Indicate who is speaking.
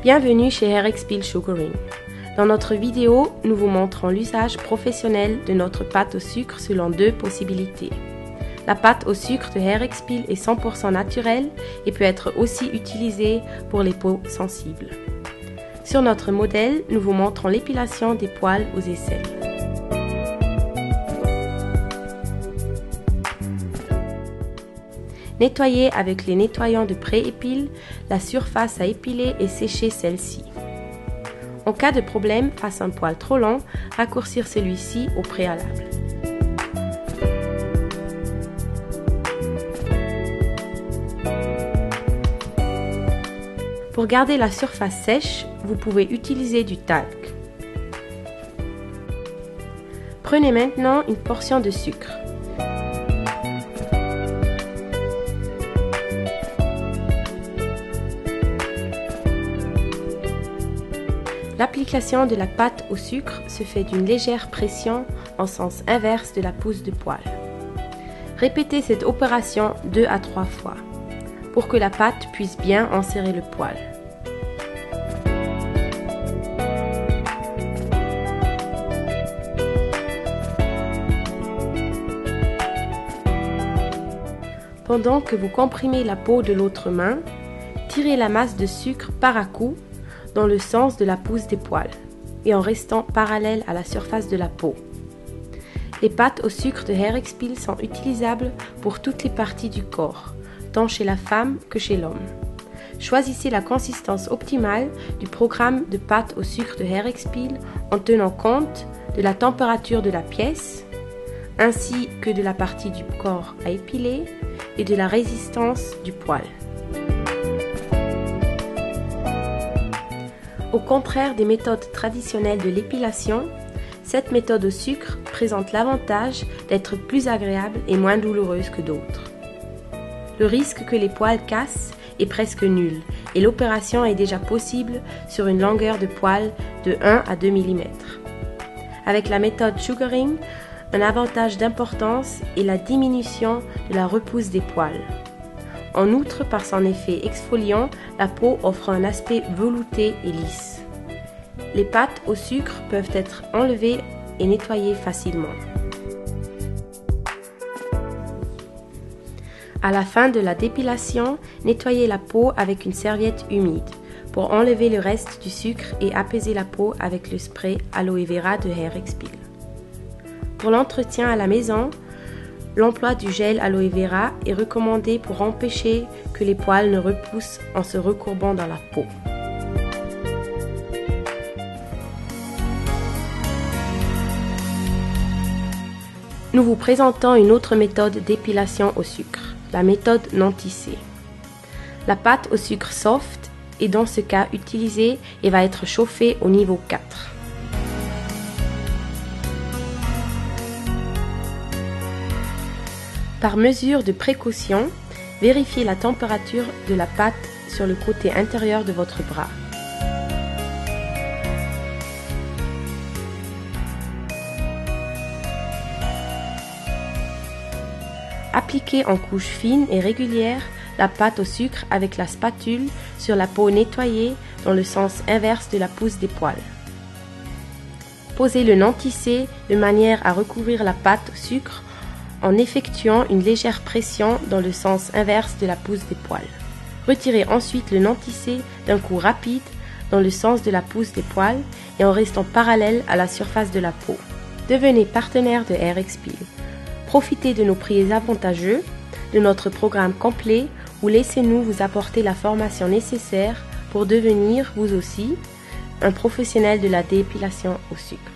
Speaker 1: Bienvenue chez HairXpil Sugaring. Dans notre vidéo, nous vous montrons l'usage professionnel de notre pâte au sucre selon deux possibilités. La pâte au sucre de HairXpil est 100% naturelle et peut être aussi utilisée pour les peaux sensibles. Sur notre modèle, nous vous montrons l'épilation des poils aux aisselles. Nettoyez avec les nettoyants de pré-épile la surface à épiler et sécher celle-ci. En cas de problème face à un poil trop long, raccourcir celui-ci au préalable. Pour garder la surface sèche, vous pouvez utiliser du talc. Prenez maintenant une portion de sucre. L'application de la pâte au sucre se fait d'une légère pression en sens inverse de la pousse de poil. Répétez cette opération 2 à 3 fois pour que la pâte puisse bien enserrer le poil. Pendant que vous comprimez la peau de l'autre main, tirez la masse de sucre par à-coups dans le sens de la pousse des poils et en restant parallèle à la surface de la peau. Les pâtes au sucre de HairXpil sont utilisables pour toutes les parties du corps, tant chez la femme que chez l'homme. Choisissez la consistance optimale du programme de pâte au sucre de HairXpil en tenant compte de la température de la pièce, ainsi que de la partie du corps à épiler et de la résistance du poil. Au contraire des méthodes traditionnelles de l'épilation, cette méthode au sucre présente l'avantage d'être plus agréable et moins douloureuse que d'autres. Le risque que les poils cassent est presque nul et l'opération est déjà possible sur une longueur de poil de 1 à 2 mm. Avec la méthode Sugaring, un avantage d'importance est la diminution de la repousse des poils. En outre, par son effet exfoliant, la peau offre un aspect velouté et lisse. Les pâtes au sucre peuvent être enlevées et nettoyées facilement. À la fin de la dépilation, nettoyez la peau avec une serviette humide pour enlever le reste du sucre et apaiser la peau avec le spray Aloe Vera de HairXpil. Pour l'entretien à la maison, l'emploi du gel Aloe Vera est recommandé pour empêcher que les poils ne repoussent en se recourbant dans la peau. Nous vous présentons une autre méthode d'épilation au sucre, la méthode non tissée. La pâte au sucre soft est dans ce cas utilisée et va être chauffée au niveau 4. Par mesure de précaution, vérifiez la température de la pâte sur le côté intérieur de votre bras. Appliquez en couches fines et régulières la pâte au sucre avec la spatule sur la peau nettoyée dans le sens inverse de la pousse des poils. Posez le non tissé de manière à recouvrir la pâte au sucre en effectuant une légère pression dans le sens inverse de la pousse des poils. Retirez ensuite le non tissé d'un coup rapide dans le sens de la pousse des poils et en restant parallèle à la surface de la peau. Devenez partenaire de HairXpil. Profitez de nos prix avantageux, de notre programme complet ou laissez-nous vous apporter la formation nécessaire pour devenir, vous aussi, un professionnel de la dépilation au sucre.